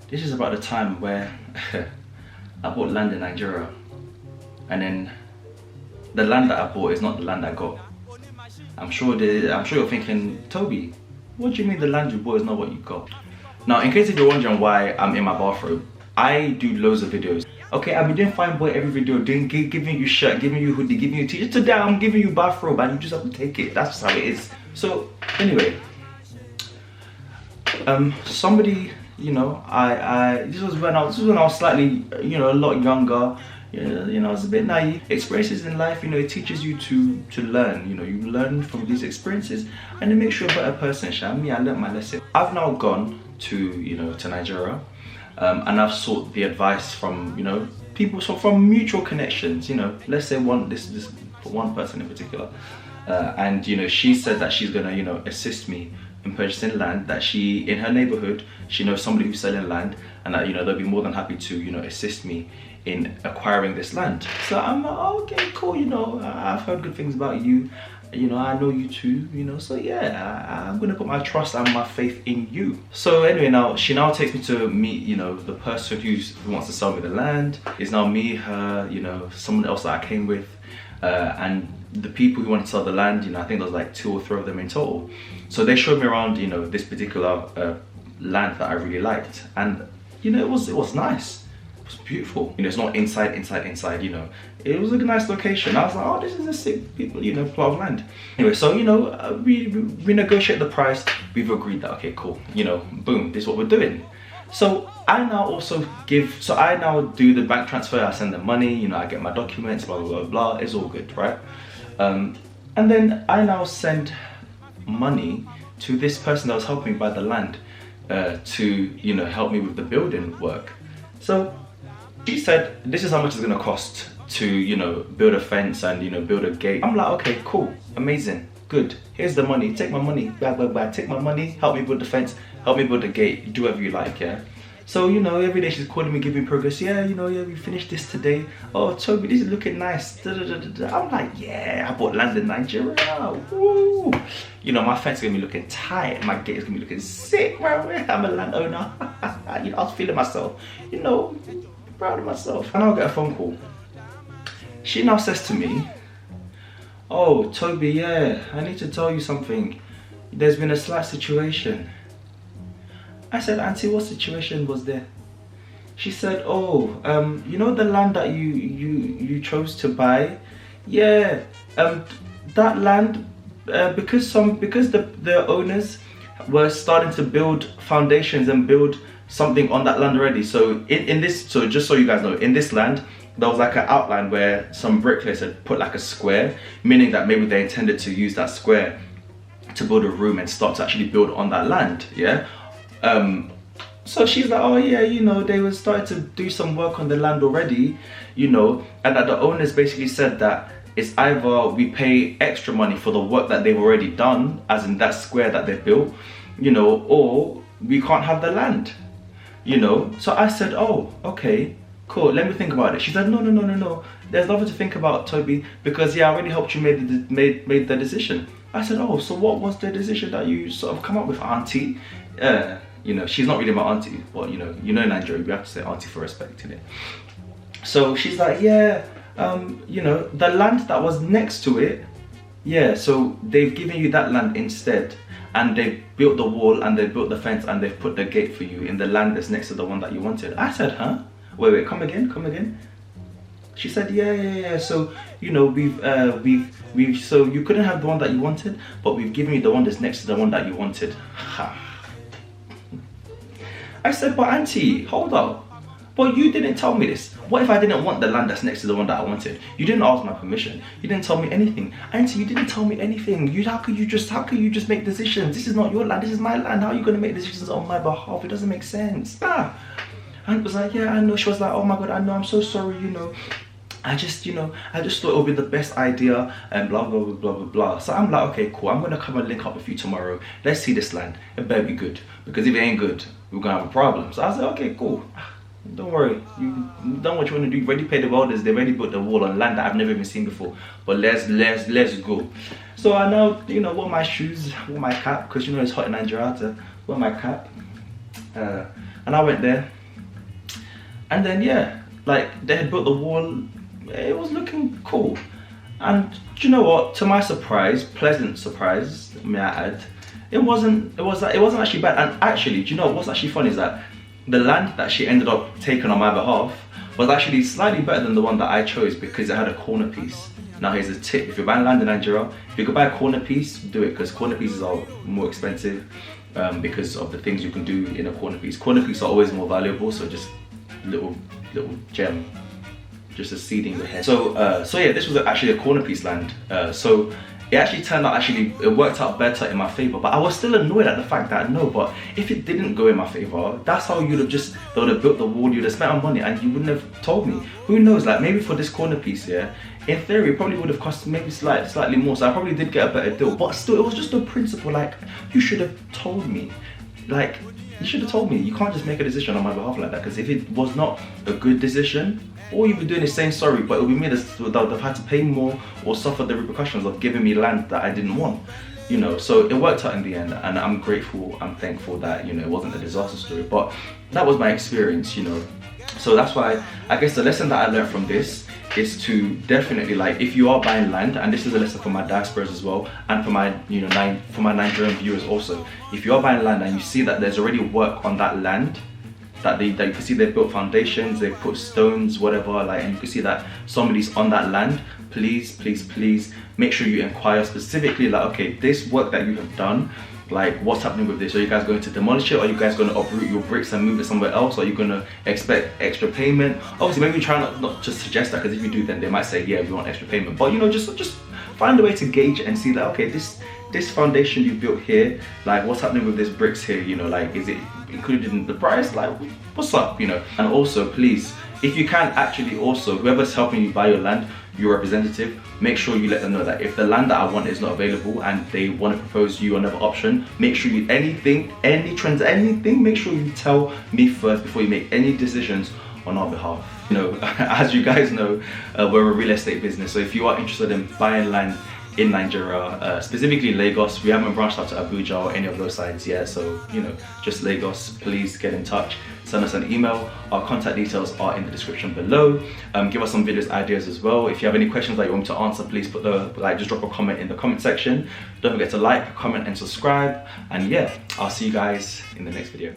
This is about the time where I bought land in Nigeria, and then the land that I bought is not the land I got. I'm sure you're thinking, Toby, what do you mean the land you bought is not what you got? Now, in case if you're wondering why I'm in my bathrobe, I do loads of videos. Okay, I've been doing fine boy every video, giving you shirt, giving you hoodie, giving you t-shirt. Today I'm giving you bathrobe and you just have to take it. That's just how it is. So anyway, somebody, you know, this was when I was slightly, you know, a lot younger. You know, I was a bit naive. Experiences in life, you know, it teaches you to learn. You know, you learn from these experiences and it makes you a better person. Me, I learned my lesson. I've now gone to, you know, to Nigeria, and I've sought the advice from, you know, people, so from mutual connections. You know, let's say this one person in particular, and you know, she said that she's gonna, you know, assist me in purchasing land, that she, in her neighborhood, she knows somebody who's selling land, and that, you know, they'll be more than happy to, you know, assist me in acquiring this land. So I'm like, oh, okay, cool, you know, I've heard good things about you, you know, I know you too, you know, so yeah, I'm gonna put my trust and my faith in you. So anyway, now she now takes me to meet, you know, the person who wants to sell me the land. It's now me, her, you know, someone else that I came with, and the people who want to sell the land, you know, I think there was like 2 or 3 of them in total. So they showed me around, you know, this particular land that I really liked, and you know, it was nice. It was beautiful. You know, it's not inside, you know. It was a nice location. I was like, oh, this is a sick, you know, plot of land. Anyway, so, you know, we negotiate the price. We've agreed that, okay, cool. You know, boom, this is what we're doing. So I now also I now do the bank transfer. I send them money, you know, I get my documents, blah, blah, blah, blah. It's all good, right? And then I now send money to this person that was helping me buy the land, to, you know, help me with the building work. So she said, this is how much it's gonna cost to, you know, build a fence and, you know, build a gate. I'm like, okay, cool, amazing, good. Here's the money, take my money, blah, blah, blah. Take my money, help me build the fence, help me build the gate, do whatever you like, yeah? So, you know, every day she's calling me, giving progress. Yeah, you know, yeah, we finished this today. Oh, Toby, this is looking nice. Da, da, da, da, da. I'm like, yeah, I bought land in Nigeria. Woo. You know, my fence is gonna be looking tight. My gate is gonna be looking sick, bro. I'm a landowner. You know, I was feeling myself. You know, proud of myself. And I'll get a phone call. She now says to me, oh, Toby, yeah, I need to tell you something. There's been a slight situation. I said, Auntie, what situation was there? She said, oh, you know the land that you chose to buy? Yeah, that land, because the owners were starting to build foundations and build something on that land already. So in this, so just so you guys know, in this land, there was like an outline where some bricklayers had put like a square, meaning that maybe they intended to use that square to build a room and start to actually build on that land, yeah? So she's like, oh yeah, you know, they were starting to do some work on the land already, you know, and that the owners basically said that it's either we pay extra money for the work that they've already done, as in that square that they've built, you know, or we can't have the land, you know. So I said, oh, okay, cool, let me think about it. She said, no, there's nothing to think about, Toby, because yeah, I already helped you made the decision. I said, oh, so what was the decision that you sort of come up with, Auntie? You know, she's not really my auntie, but you know Nigeria, we have to say auntie for respect in it. So she's like, yeah, you know, the land that was next to it, yeah, so they've given you that land instead, and they've built the wall and they've built the fence and they've put the gate for you in the land that's next to the one that you wanted. I said, huh? Wait, come again. She said, yeah. So, you know, we've so you couldn't have the one that you wanted, but we've given you the one that's next to the one that you wanted. Ha. I said, but Auntie, hold up. But you didn't tell me this. What if I didn't want the land that's next to the one that I wanted? You didn't ask my permission. You didn't tell me anything. Auntie, you didn't tell me anything. How could you just make decisions? This is not your land, this is my land. How are you gonna make decisions on my behalf? It doesn't make sense. And it was like, yeah, I know. She was like, oh my God, I know, I'm so sorry, you know. I just thought it would be the best idea and blah, blah, blah, blah, blah, blah. So I'm like, okay, cool. I'm gonna come and link up with you tomorrow. Let's see this land. It better be good, because if it ain't good, we're gonna have a problem. So I was like, okay, cool. Don't worry, you've done what you want to do. You've already paid the welders. They've already built the wall on land that I've never even seen before. But let's go. So I now, you know, wear my shoes, wear my cap, because you know it's hot in Nigeria. I had to wear my cap, and I went there. And then yeah, like they had built the wall. It was looking cool. And do you know what? To my surprise, pleasant surprise, may I add, it wasn't actually bad. And actually, do you know what's actually funny is that the land that she ended up taking on my behalf was actually slightly better than the one that I chose because it had a corner piece. Now here's a tip: if you're buying land in Nigeria, if you could buy a corner piece, do it, because corner pieces are more expensive because of the things you can do in a corner piece. Corner pieces are always more valuable, so just little gem, just a seed in your head. So yeah, this was actually a corner piece land. So it actually turned out, it worked out better in my favor. But I was still annoyed at the fact that no, but if it didn't go in my favor, that's how you'd have they would have built the wall, you'd have spent our money, and you wouldn't have told me. Who knows, like maybe for this corner piece, yeah, in theory, it probably would have cost maybe slightly more. So I probably did get a better deal. But still, it was just a principle, like, you should have told me. Like, you should have told me. You can't just make a decision on my behalf like that, because if it was not a good decision, all you've been doing is saying sorry, but it would be me that would have had to pay more or suffer the repercussions of giving me land that I didn't want. You know, so it worked out in the end, and I'm grateful, I'm thankful that, you know, it wasn't a disaster story, but that was my experience, you know. So that's why I guess the lesson that I learned from this is to definitely, like, if you are buying land, and this is a lesson for my diasporas as well, and for my, you know, for my Nigerian viewers also, if you are buying land and you see that there's already work on that land, that you can see they've built foundations, they've put stones, whatever, like, and you can see that somebody's on that land, please make sure you inquire specifically, like, okay, this work that you have done, like, what's happening with this? Are you guys going to demolish it? Are you guys going to uproot your bricks and move it somewhere else? Are you going to expect extra payment? Obviously, maybe try not to suggest that, because if you do, then they might say, yeah, we want extra payment. But, you know, just find a way to gauge and see that, okay, this foundation you built here, like, what's happening with this bricks here? You know, like, is it included in the price? Like, what's up? You know. And also, please, if you can, actually also, whoever's helping you buy your land, your representative, make sure you let them know that if the land that I want is not available and they want to propose you another option, make sure you, anything, make sure you tell me first before you make any decisions on our behalf. You know, as you guys know, we're a real estate business, so if you are interested in buying land in Nigeria, specifically Lagos, we haven't branched out to Abuja or any of those sides yet, so, you know, just Lagos, please get in touch, send us an email. Our contact details are in the description below. Give us some videos ideas as well. If you have any questions that you want me to answer, please just drop a comment in the comment section. Don't forget to like, comment and subscribe, and yeah, I'll see you guys in the next video.